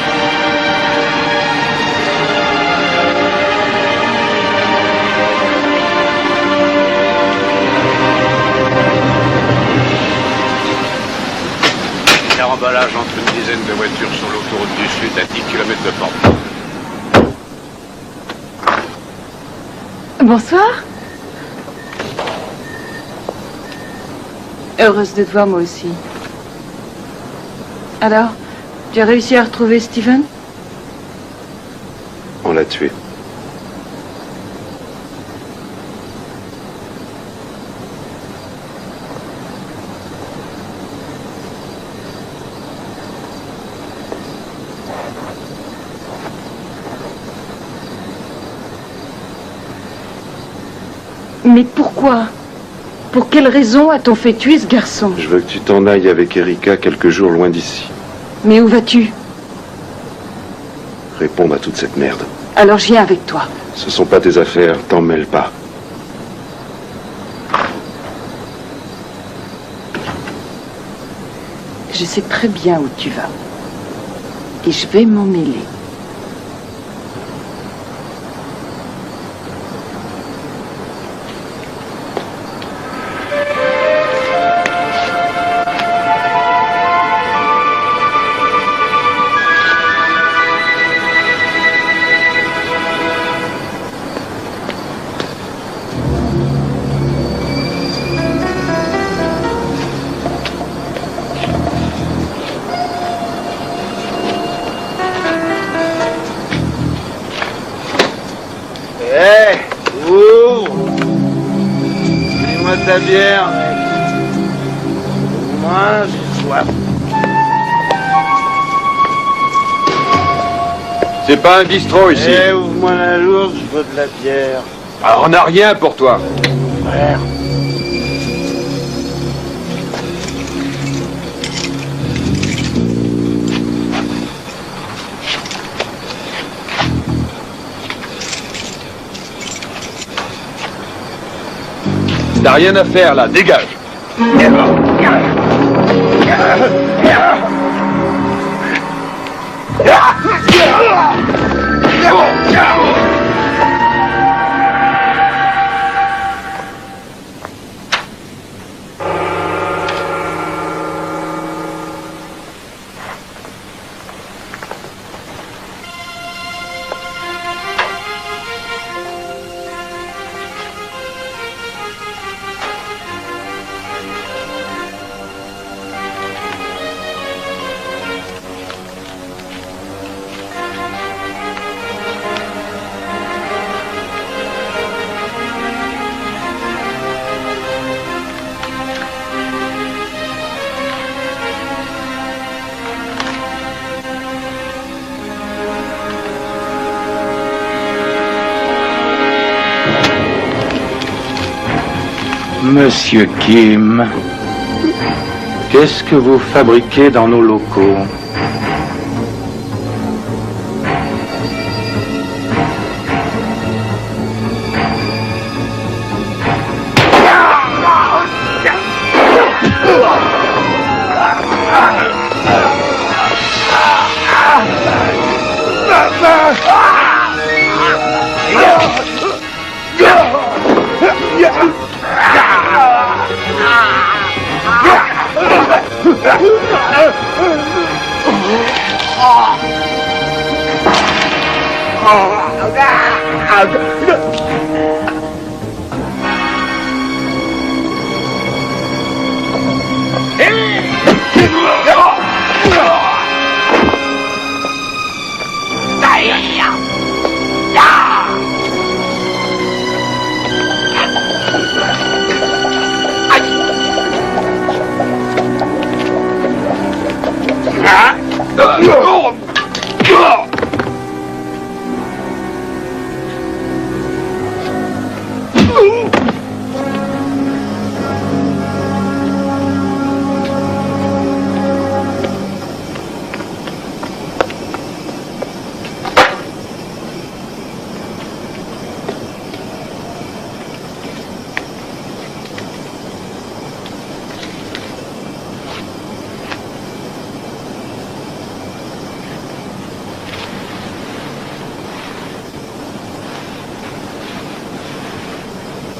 Emballage entre une dizaine de voitures sur l'autoroute du Sud à 10 km de Portland. Bonsoir. Heureuse de te voir, moi aussi. Alors, tu as réussi à retrouver Steven? On l'a tué. Mais pourquoi? Pour quelle raison a-t-on fait tuer ce garçon? Je veux que tu t'en ailles avec Erika quelques jours loin d'ici. Mais où vas-tu? Répondre à toute cette merde. Alors je viens avec toi. Ce sont pas tes affaires, t'en mêle pas. Je sais très bien où tu vas. Et je vais m'en mêler. Ta bière, mec. Moi, j'ai soif. C'est pas un bistrot ici. Eh, ouvre-moi la lourde, je veux de la bière. Alors on n'a rien pour toi. Frère. T'as rien à faire là, dégage. Monsieur Kim, qu'est-ce que vous fabriquez dans nos locaux?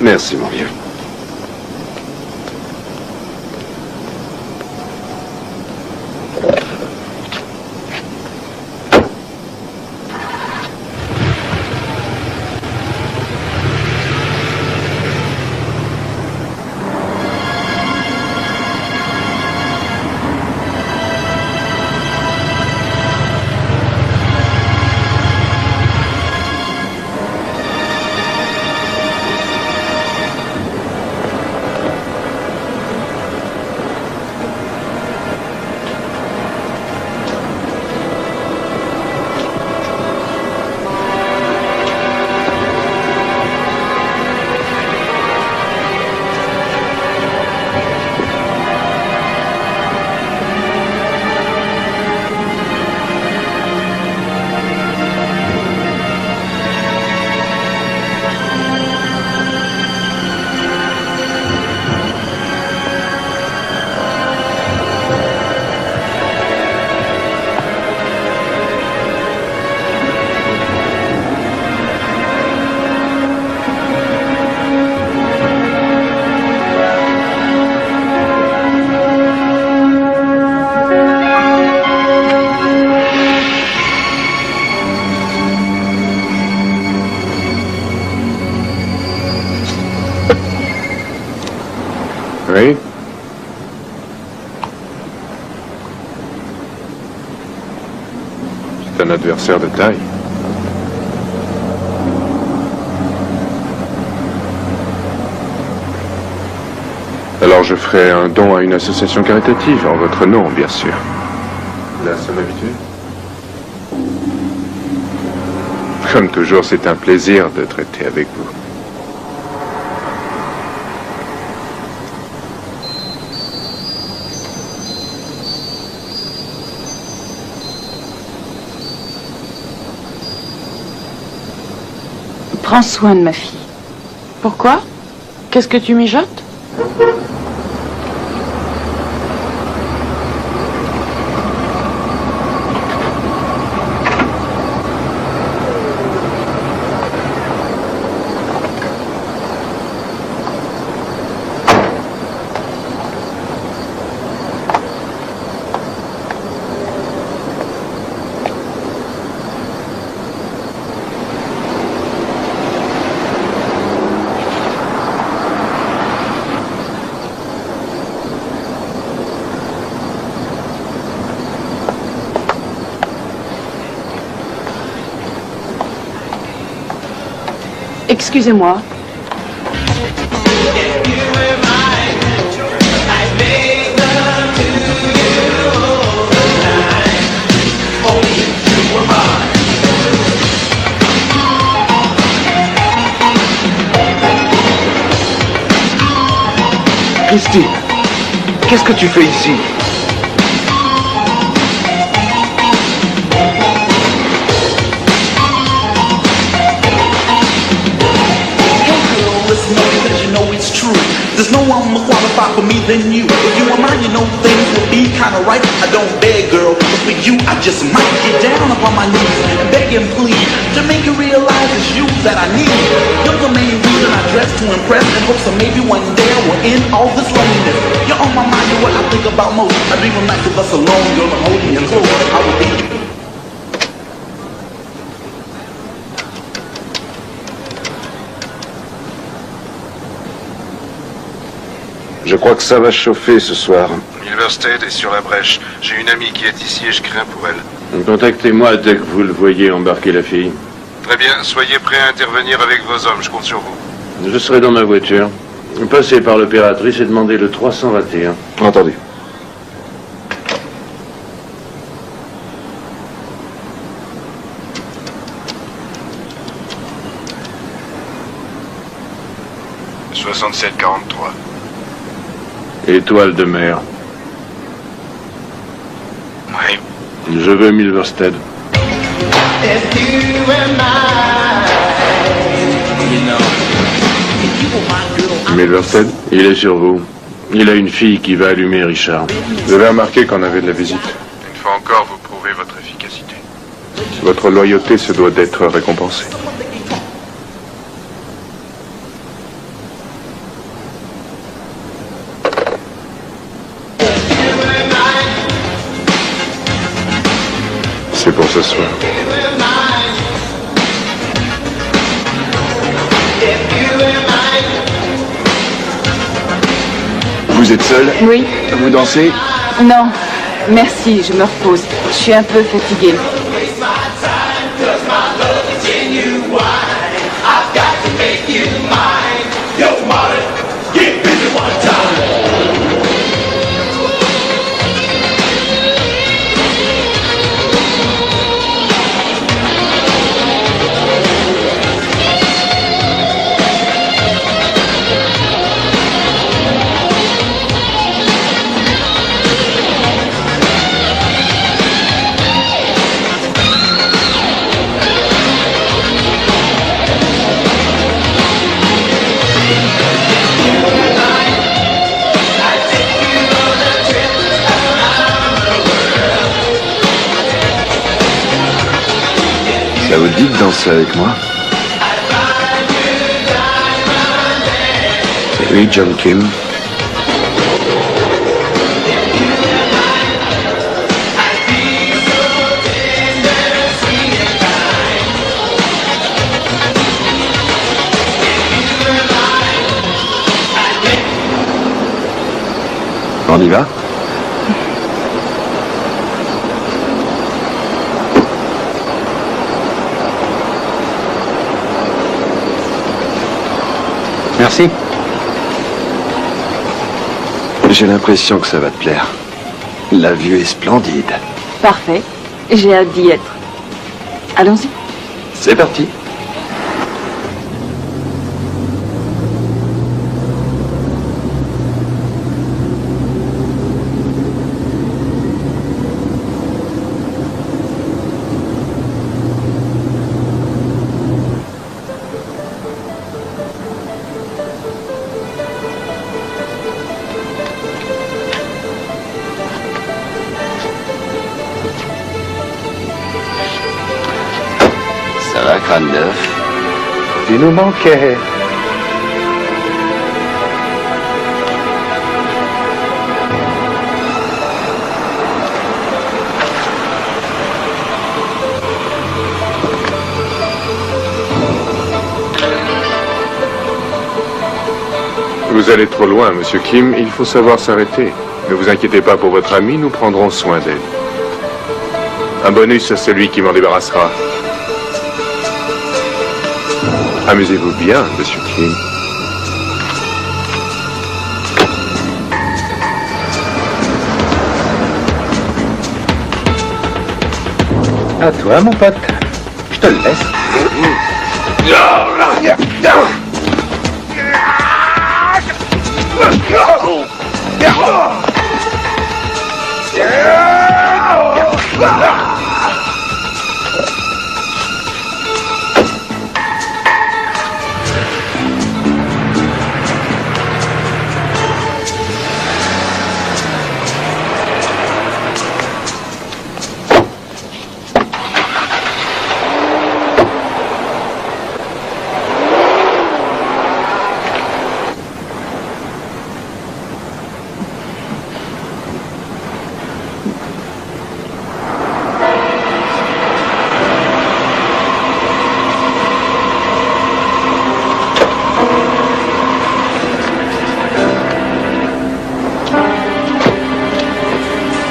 Merci, mon vieux. Oui. C'est un adversaire de taille. Alors je ferai un don à une association caritative, en votre nom, bien sûr. La somme habituelle. Comme toujours, c'est un plaisir de traiter avec vous. Prends soin de ma fille. Pourquoi? Qu'est-ce que tu mijotes? Excusez-moi. Christine, qu'est-ce que tu fais ici? There's no one more qualified for me than you. If you were mine, you know things would be kinda right. I don't beg, girl, but for you, I just might get down upon my knees and beg and plead to make you realize it's you that I need. You're the main reason I dress to impress, in hopes that maybe one day I will end all this loneliness. You're on my mind, you're what I think about most. I dream of nights with us alone, girl, and hold me close. I will be. Je crois que ça va chauffer ce soir. Milverstead est sur la brèche. J'ai une amie qui est ici et je crains pour elle. Contactez-moi dès que vous le voyez embarquer la fille. Très bien, soyez prêts à intervenir avec vos hommes, je compte sur vous. Je serai dans ma voiture. Passez par l'opératrice et demandez le 321. Entendu. « 67-43. Étoile de mer. Oui. Je veux Milverstead. Milverstead? Il est sur vous. Il a une fille qui va allumer Richard. Vous avez remarqué qu'on avait de la visite. Une fois encore, vous prouvez votre efficacité. Votre loyauté se doit d'être récompensée. C'est pour ce soir. Vous êtes seul? Oui. Vous dansez? Non. Merci, je me repose. Je suis un peu fatiguée. Ça vous dit de danser avec moi? C'est lui, John Kim. On y va? Merci. J'ai l'impression que ça va te plaire. La vue est splendide. Parfait. J'ai hâte d'y être. Allons-y. C'est parti. Ça va, crâne neuf? Tu nous manquais. Vous allez trop loin, Monsieur Kim. Il faut savoir s'arrêter. Ne vous inquiétez pas pour votre ami, nous prendrons soin d'elle. Un bonus à celui qui m'en débarrassera. Amusez-vous bien, Monsieur Kim. À toi, mon pote. Je te le laisse.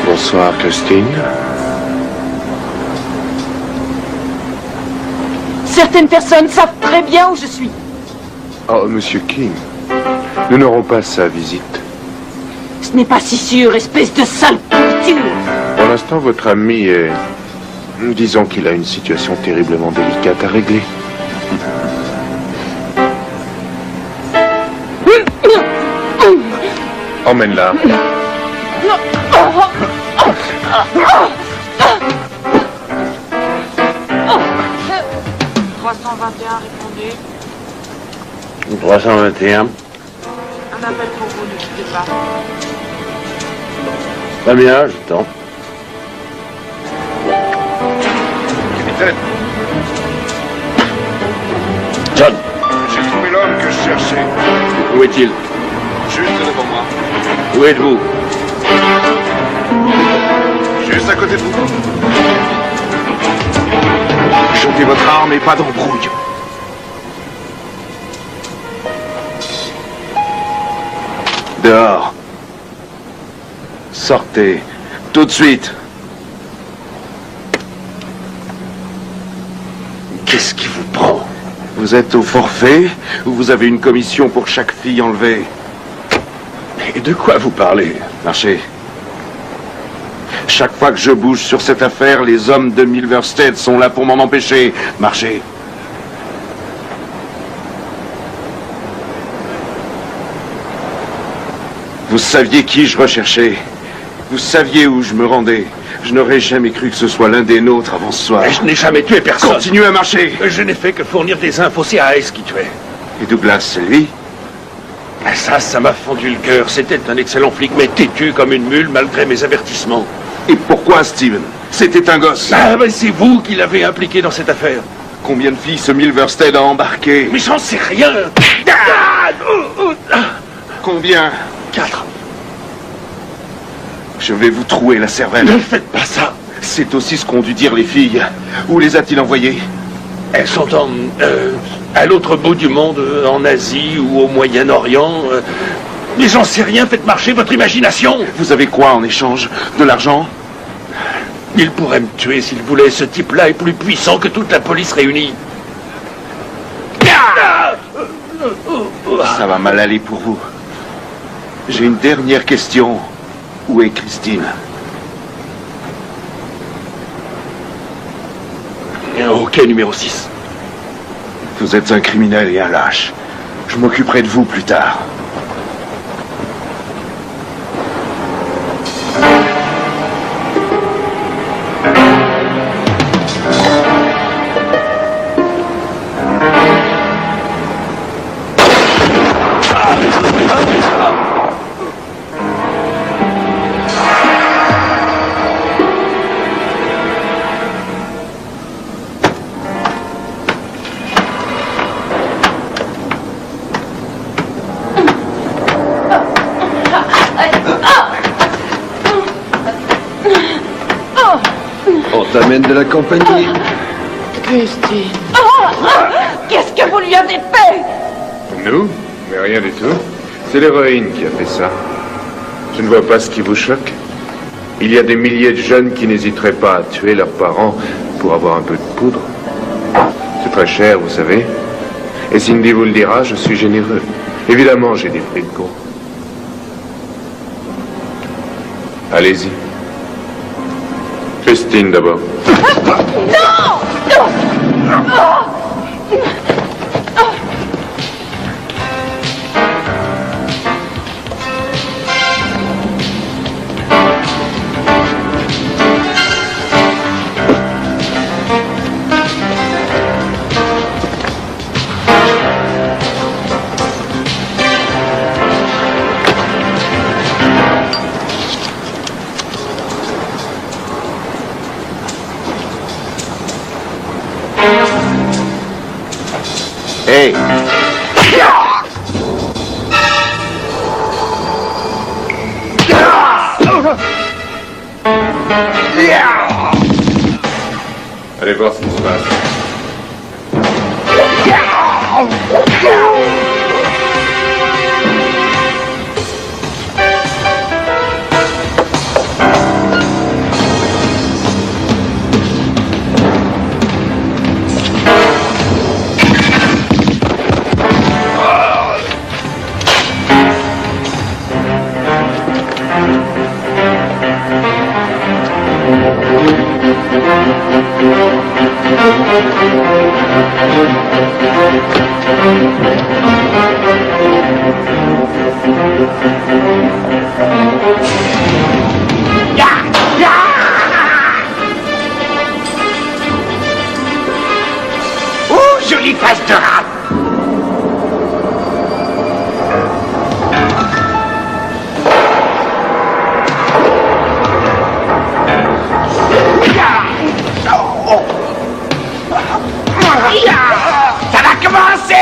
Bonsoir, Christine. Certaines personnes savent très bien où je suis. Oh, Monsieur Kim, nous n'aurons pas sa visite. Ce n'est pas si sûr, espèce de sale pourriture. Pour l'instant, votre ami est... Disons qu'il a une situation terriblement délicate à régler. Emmène-la. 321, répondez. 321. Un appel pour vous, ne quittez pas. Très bien, j'attends. Capitaine, John, j'ai trouvé l'homme que je cherchais. où est-il? Juste devant moi. Où êtes-vous? Juste à côté de vous. Jetez votre arme et pas d'embrouille. Dehors. Sortez. Tout de suite. Qu'est-ce qui vous prend? Vous êtes au forfait ou vous avez une commission pour chaque fille enlevée? Et de quoi vous parlez? Marchez. Chaque fois que je bouge sur cette affaire, les hommes de Milverstead sont là pour m'en empêcher. Marchez. Vous saviez qui je recherchais. Vous saviez où je me rendais. Je n'aurais jamais cru que ce soit l'un des nôtres avant ce soir. Je n'ai jamais tué personne. Continuez à marcher. Je n'ai fait que fournir des infos. C'est AS qui tuait. Et Douglas, c'est lui? Ça m'a fondu le cœur. C'était un excellent flic, mais têtu comme une mule malgré mes avertissements. Et pourquoi, Steven? C'était un gosse. Ah, mais c'est vous qui l'avez impliqué dans cette affaire. Combien de filles ce Milverstead a embarqué? Mais j'en sais rien. Combien? 4. Je vais vous trouer la cervelle. Ne faites pas ça. C'est aussi ce qu'ont dû dire les filles. Où les a-t-il envoyées? Elles sont à l'autre bout du monde, en Asie ou au Moyen-Orient. Mais j'en sais rien, faites marcher votre imagination. Vous avez quoi en échange? De l'argent? Il pourrait me tuer s'il voulait. Ce type-là est plus puissant que toute la police réunie. Ça va mal aller pour vous. J'ai une dernière question. Où est Christine? Ok, numéro 6. Vous êtes un criminel et un lâche. Je m'occuperai de vous plus tard. On t'amène de la compagnie. Christine. Qu'est-ce que vous lui avez fait? Nous? Mais rien du tout. C'est l'héroïne qui a fait ça. Je ne vois pas ce qui vous choque. Il y a des milliers de jeunes qui n'hésiteraient pas à tuer leurs parents pour avoir un peu de poudre. C'est très cher, vous savez. Et Cindy vous le dira, je suis généreux. Évidemment, j'ai des prix de con. Allez-y. Christine d'abord. Hey! Allez voir ce qui se passe. Jolie face de rat. Ça va commencer.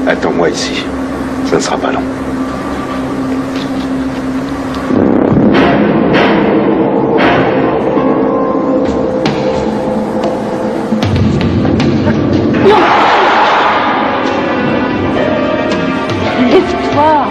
Attends-moi ici. Ça ne sera pas long. Lève-toi.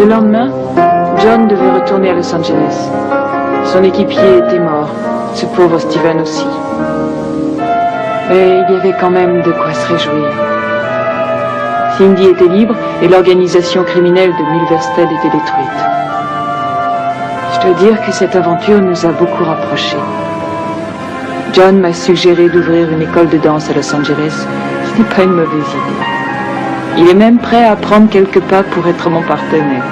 Le lendemain, John devait retourner à Los Angeles. Son équipier était mort, ce pauvre Steven aussi. Mais il y avait quand même de quoi se réjouir. Cindy était libre et l'organisation criminelle de Milversted était détruite. Je dois dire que cette aventure nous a beaucoup rapprochés. John m'a suggéré d'ouvrir une école de danse à Los Angeles, ce n'est pas une mauvaise idée. Il est même prêt à prendre quelques pas pour être mon partenaire.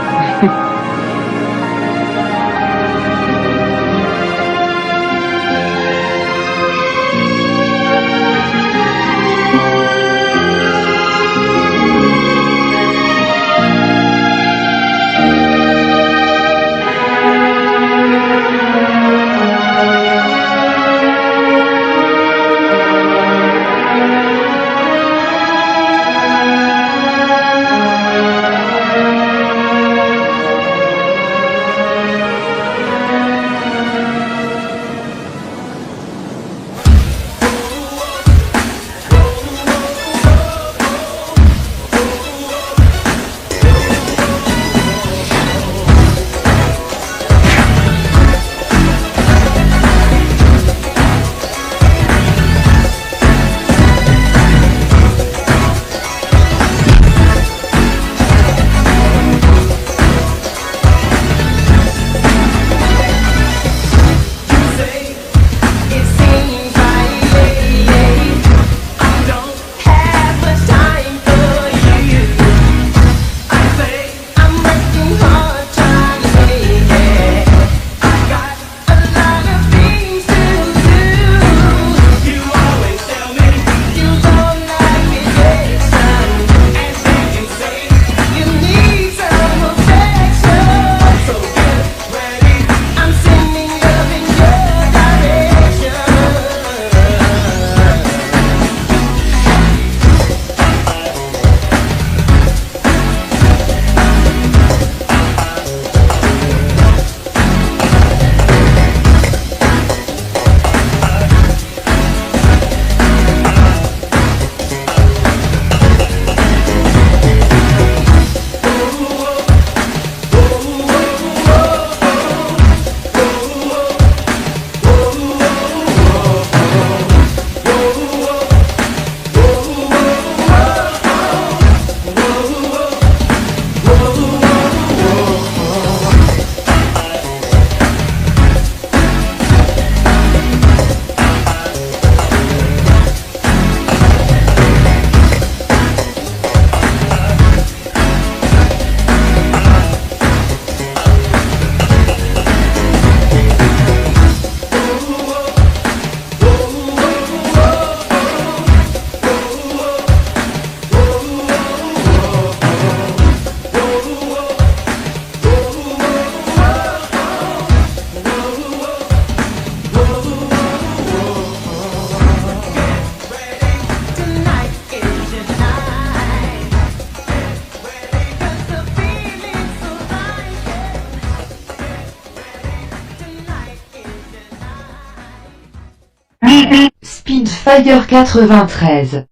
Speedfire 93